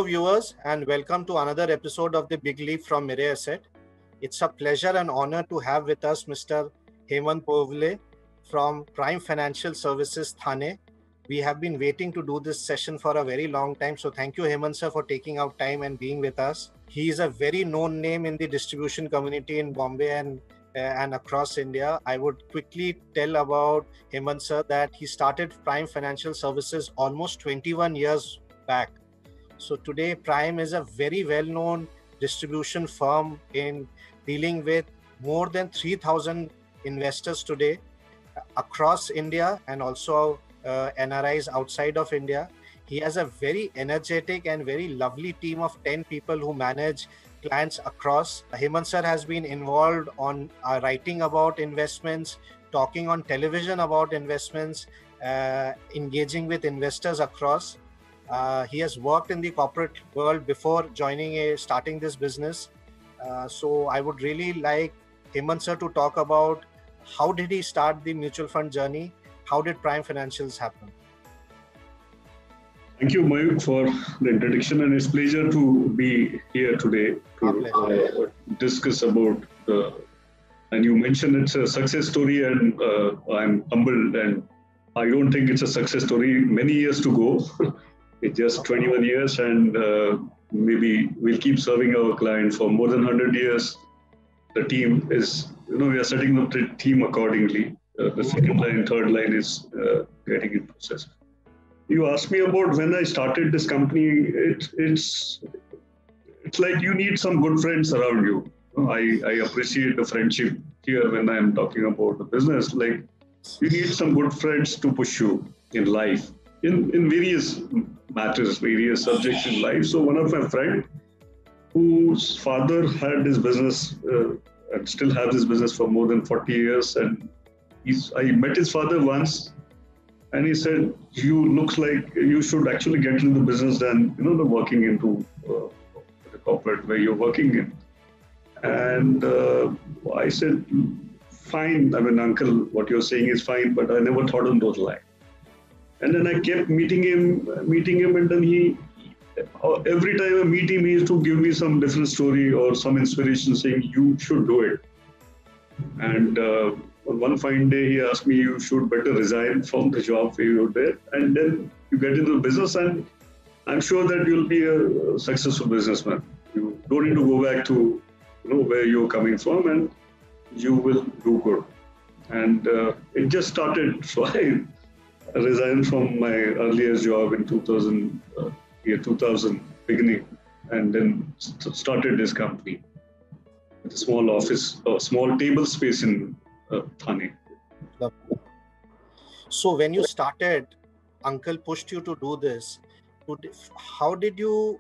viewers, and welcome to another episode of The Big Leap from Mirae Asset. It's a pleasure and honor to have with us Mr. Hemant Povle from Prime Financial Services, Thane. We have been waiting to do this session for a very long time. So thank you, Hemant sir, for taking out time and being with us. He is a very known name in the distribution community in Bombay and across India. I would quickly tell about Hemant sir that he started Prime Financial Services almost 21 years back. So today Prime is a very well-known distribution firm in dealing with more than 3,000 investors today across India and also NRIs outside of India. He has a very energetic and very lovely team of 10 people who manage clients across. Hemant sir has been involved on writing about investments, talking on television about investments, engaging with investors across. He has worked in the corporate world before starting this business. So I would really like Hemant sir to talk about how did he start the mutual fund journey? How did Prime Financials happen? Thank you, Mayuk, for the introduction, and it's a pleasure to be here today to discuss about and you mentioned it's a success story, and I'm humbled, and I don't think it's a success story. Many years to go. It's just 21 years, and maybe we'll keep serving our client for more than 100 years. The team is, we are setting up the team accordingly. The second line, third line is getting in process. You asked me about when I started this company. It's like you need some good friends around you. I appreciate the friendship here when I'm talking about the business. Like, you need some good friends to push you in life, in various matters, various subjects in life. So one of my friend whose father had his business and still has his business for more than 40 years. And I met his father once, and he said, "You looks like you should actually get into the business than the working into the corporate where you're working in." And I said, "Fine. I mean, uncle, what you're saying is fine, but I never thought on those lines." And then I kept meeting him, and then every time I meet him, he used to give me some different story or some inspiration saying, "You should do it." And on one fine day, he asked me, "You should better resign from the job where you're there, and then you get into the business, and I'm sure that you'll be a successful businessman. You don't need to go back to where you're coming from, and you will do good." And it just started. So I resigned from my earlier job in 2000 beginning, and then started this company with a small office, a small table space in Thane. So when you started, uncle pushed you to do this. How did you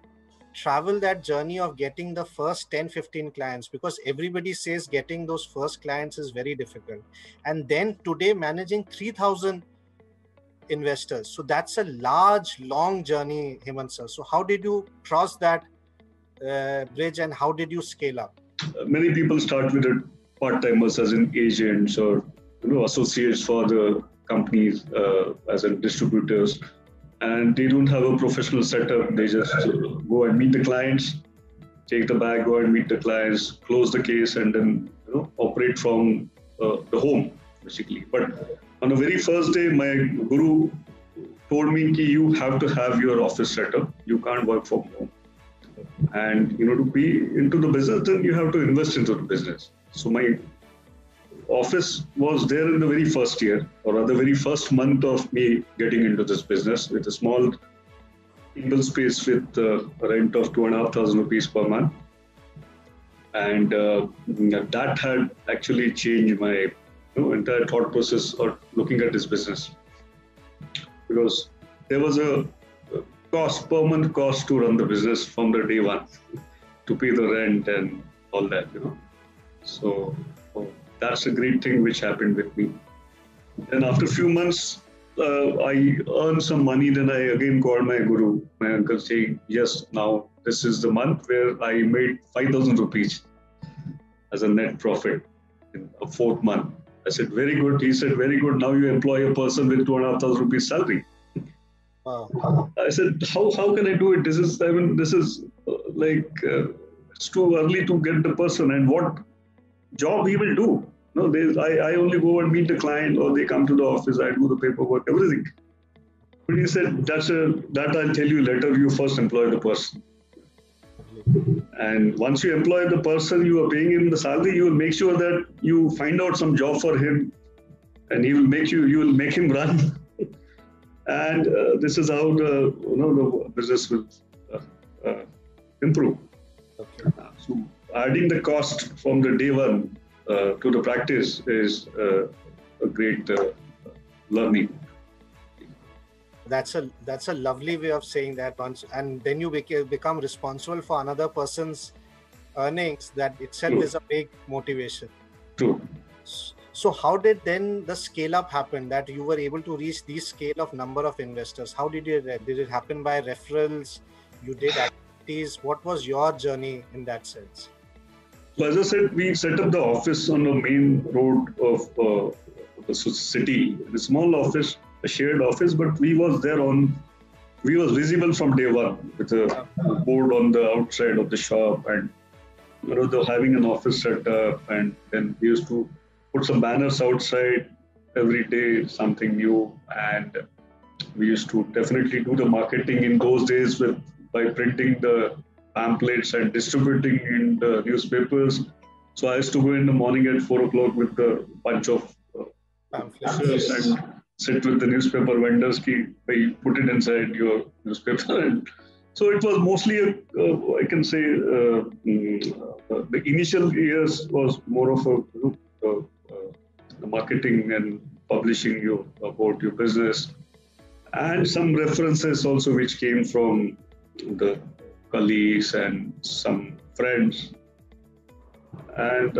travel that journey of getting the first 10-15 clients? Because everybody says getting those first clients is very difficult, and then today managing 3,000 investors. So that's a large, long journey, Hemant sir. So how did you cross that bridge, and how did you scale up? Many people start with part-timers as in agents or associates for the companies as in distributors, and they don't have a professional setup. They just go and meet the clients, take the bag, go and meet the clients, close the case, and then operate from the home basically. But on the very first day, my guru told me that you have to have your office set up. You can't work from home. And to be into the business, then you have to invest into the business. So my office was there in the very first year, or rather very first month of me getting into this business, with a small table space with a rent of 2,500 rupees per month. And that had actually changed my entire thought process of looking at this business, because there was a per month cost to run the business from the day one, to pay the rent and all that, So that's a great thing which happened with me. And after a few months, I earned some money. Then I again called my guru, my uncle, saying, "Yes, now this is the month where I made 5,000 rupees as a net profit in a fourth month." I said, "Very good." He said, "Very good. Now you employ a person with 2,500 rupees salary." I said, how can I do it? This is it's too early to get the person, and what job he will do. No, I only go and meet the client, or they come to the office, I do the paperwork, everything. But he said, that I'll tell you later, you first employ the person. And once you employ the person, you are paying him the salary, you will make sure that you find out some job for him, and you will make him run. And this is how the business will improve. Okay. So adding the cost from the day one to the practice is a great learning. That's a lovely way of saying that. Once, and then you become responsible for another person's earnings. That itself True. is a big motivation. True. So how did then the scale up happen, that you were able to reach this scale of number of investors? How did it happen? By referrals? You did activities? What was your journey in that sense? So as I said, we set up the office on the main road of the city, a small office, a shared office, but we was visible from day one with a board on the outside of the shop, and having an office set up, and then we used to put some banners outside every day, something new, and we used to definitely do the marketing in those days by printing the pamphlets and distributing in the newspapers. So I used to go in the morning at 4 o'clock with a bunch of pamphlets and sit with the newspaper vendors. They put it inside your newspaper. And so it was mostly, I can say, the initial years was more of a marketing and publishing about your business, and some references also which came from the colleagues and some friends. And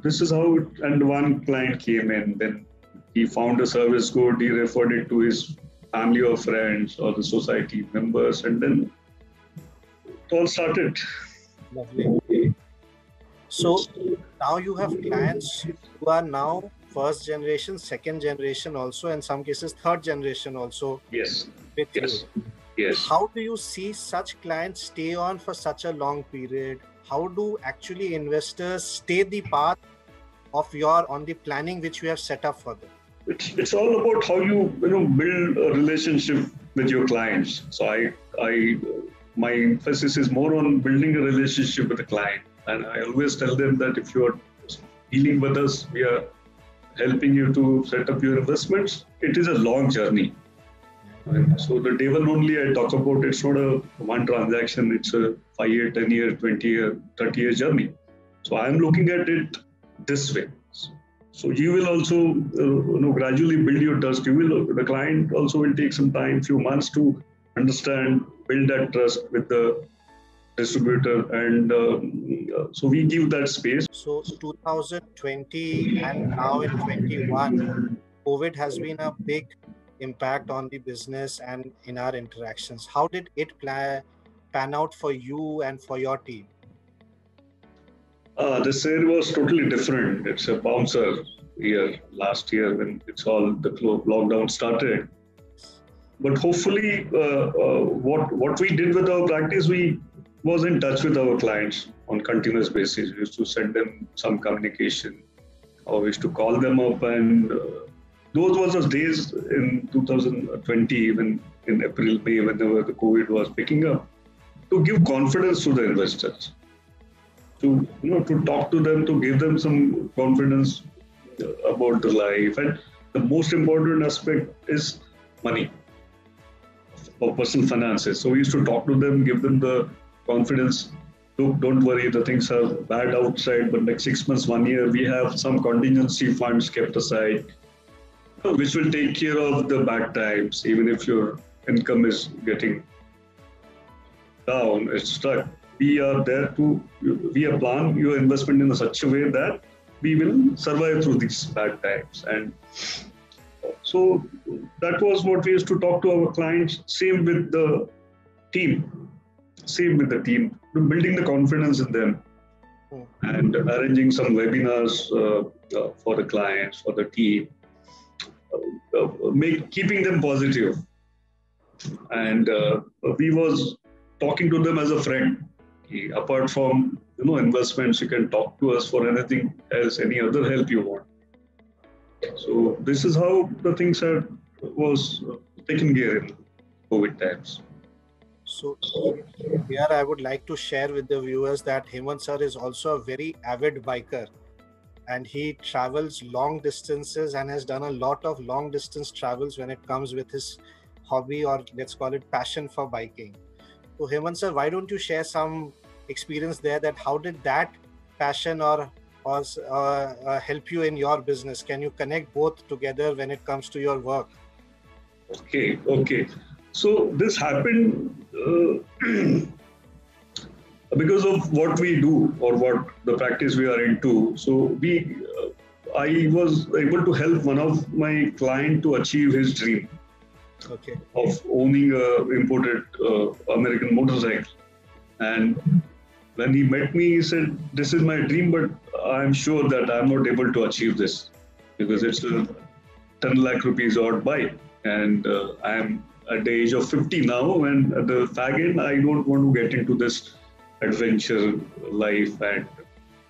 this is how and one client came in, then he found a service good, he referred it to his family or friends or the society members, and then it all started. Lovely. So now you have clients who are now first generation, second generation also, in some cases third generation also. Yes. With yes. you. Yes. How do you see such clients stay on for such a long period? How do actually investors stay the path of on the planning which you have set up for them? It's all about how you build a relationship with your clients. So my emphasis is more on building a relationship with the client, and I always tell them that if you are dealing with us, we are helping you to set up your investments. It is a long journey. And so the day one only I talk about, it's not a one transaction, it's a 5-year, 10-year, 20-year, 30-year journey. So I'm looking at it this way. So you will also gradually build your trust. The client also will take some time, few months to understand, build that trust with the distributor, and so we give that space. So 2020 and now in 21, COVID has been a big impact on the business and in our interactions. How did it pan out for you and for your team? This year was totally different. It's a bouncer year last year when the lockdown started. But hopefully, what we did with our practice, we was in touch with our clients on continuous basis. We used to send them some communication, or we used to call them up, and those were the days in 2020, even in April, May, whenever the COVID was picking up, to give confidence to the investors, to talk to them, to give them some confidence about the life. And the most important aspect is money or personal finances. So we used to talk to them, give them the confidence. Look, don't worry, the things are bad outside, but next 6 months, 1 year, we have some contingency funds kept aside, which will take care of the bad times. Even if your income is getting down, it's stuck, we are there we plan your investment in such a way that we will survive through these bad times. And so that was what we used to talk to our clients. Same with the team, building the confidence in them, and arranging some webinars for the clients, for the team, keeping them positive. and we was talking to them as a friend. Apart from investments, you can talk to us for anything else, any other help you want. So this is how the things was taken care in COVID times. So here I would like to share with the viewers that Hemant sir is also a very avid biker, and he travels long distances and has done a lot of long distance travels when it comes with his hobby, or let's call it passion, for biking. So Hemant sir, why don't you share some experience there, that how did that passion or help you in your business? Can you connect both together when it comes to your work? Okay. So this happened because of what we do or what the practice we are into. So I was able to help one of my client to achieve his dream of owning a imported American motorcycle. And when he met me, he said, "This is my dream, but I'm sure that I'm not able to achieve this because it's a 10 lakh rupees odd bike. And I'm at the age of 50 now, and at the fag end, I don't want to get into this adventure life,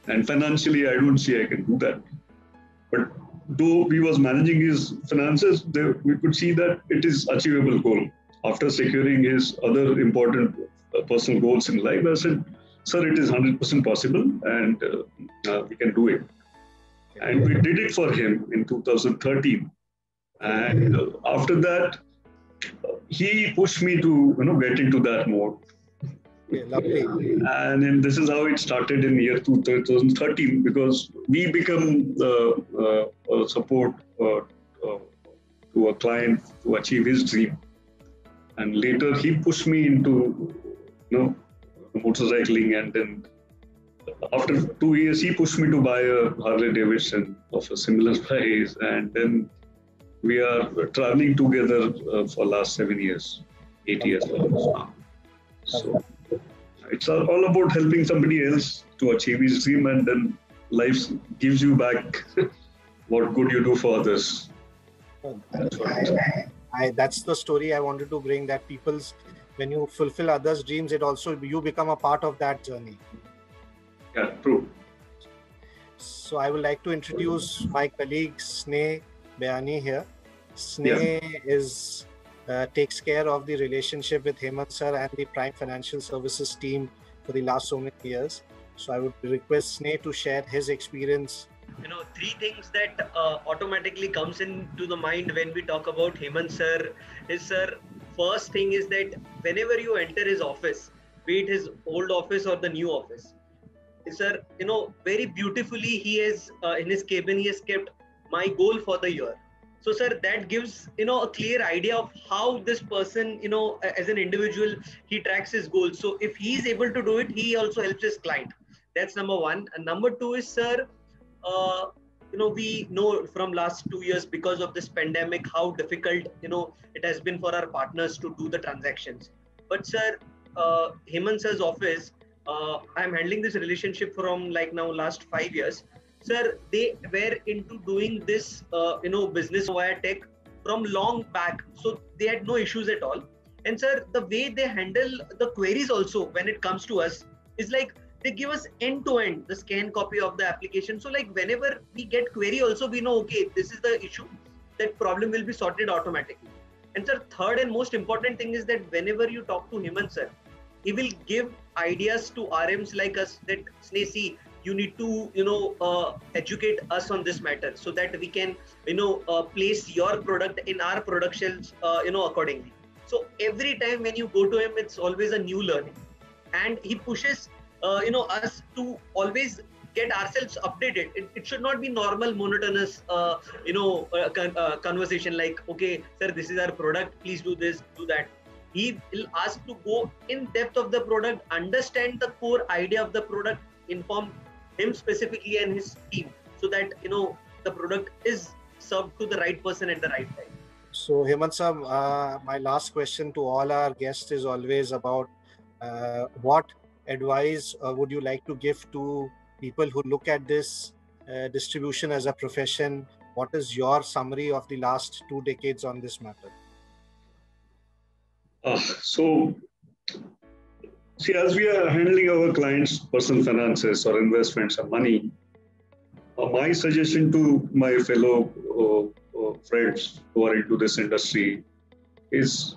and financially, I don't see I can do that." But though we was managing his finances, we could see that it is achievable goal. After securing his other important personal goals in life, I said, "Sir, it is 100% possible, and we can do it." And we did it for him in 2013. And after that, he pushed me to get into that mode. Lovely. And then this is how it started in year 2013, because we become support to a client to achieve his dream. And later he pushed me into motorcycling, and then after 2 years he pushed me to buy a Harley Davidson of a similar price, and then we are traveling together for last 7 years, 8 years now. So it's all about helping somebody else to achieve his dream, and then life gives you back what good you do for others. That's the story I wanted to bring, that when you fulfill others' dreams, it also, you become a part of that journey. Yeah, true. So I would like to introduce my colleague Sneh Bayani here. Sneh takes care of the relationship with Hemant sir and the Prime Financial Services team for the last so many years. So I would request Sneh to share his experience. Three things that automatically comes into the mind when we talk about Hemant sir is, sir, first thing is that whenever you enter his office, be it his old office or the new office, sir, very beautifully he is in his cabin, he has kept my goal for the year. So, sir, that gives, a clear idea of how this person, as an individual, he tracks his goals. So if he is able to do it, he also helps his client. That's number one. And number two is, sir, we know from last 2 years, because of this pandemic, how difficult, it has been for our partners to do the transactions. But, sir, Hemant sir's office, I'm handling this relationship from last 5 years. Sir, they were into doing this, business via tech from long back. So they had no issues at all. And sir, the way they handle the queries also when it comes to us is they give us end-to-end the scan copy of the application. So whenever we get query also, we know, okay, this is the issue, that problem will be sorted automatically. And sir, third and most important thing is that whenever you talk to Hemant sir, he will give ideas to RMs like us that, Sneh, you need to, educate us on this matter so that we can, place your product in our product shelves, accordingly. So every time when you go to him, it's always a new learning, and he pushes, us to always get ourselves updated. It should not be normal, monotonous, conversation like, okay, sir, this is our product, please do this, do that. He will ask to go in depth of the product, understand the core idea of the product, inform him specifically and his team, so that the product is served to the right person at the right time. So Hemant sir, my last question to all our guests is always about what advice would you like to give to people who look at this distribution as a profession? What is your summary of the last 2 decades on this matter? So, see, as we are handling our clients' personal finances or investments or money, my suggestion to my fellow friends who are into this industry is,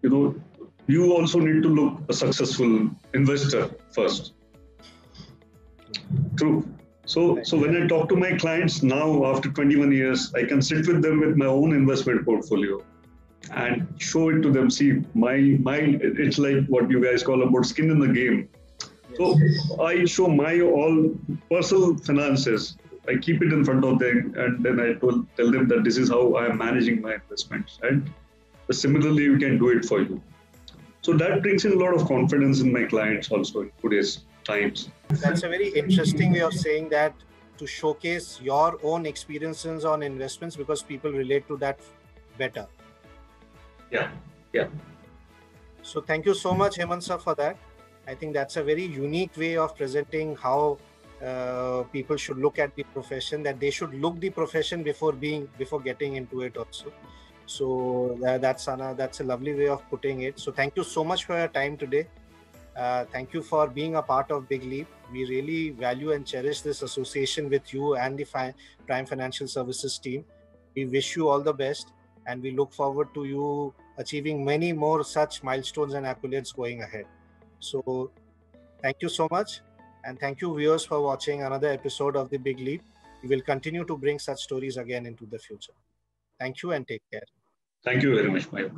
you also need to look a successful investor first. True. So when I talk to my clients now, after 21 years, I can sit with them with my own investment portfolio and show it to them. See, it's like what you guys call about skin in the game. So I show my all personal finances. I keep it in front of them, and then I tell them that this is how I am managing my investments, and similarly, we can do it for you. So that brings in a lot of confidence in my clients also in today's times. That's a very interesting way of saying that, to showcase your own experiences on investments, because people relate to that better. Yeah. So thank you so much, Hemant sir, for that. I think that's a very unique way of presenting how people should look at the profession, that they should look the profession before getting into it also. So that's a lovely way of putting it. So thank you so much for your time today. Thank you for being a part of Big Leap. We really value and cherish this association with you and the Prime Financial Services team. We wish you all the best, and we look forward to you achieving many more such milestones and accolades going ahead. So thank you so much. And thank you, viewers, for watching another episode of The Big Leap. We will continue to bring such stories again into the future. Thank you and take care. Thank you very much, Mayur.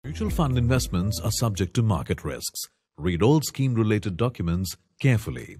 Mutual fund investments are subject to market risks. Read all scheme-related documents carefully.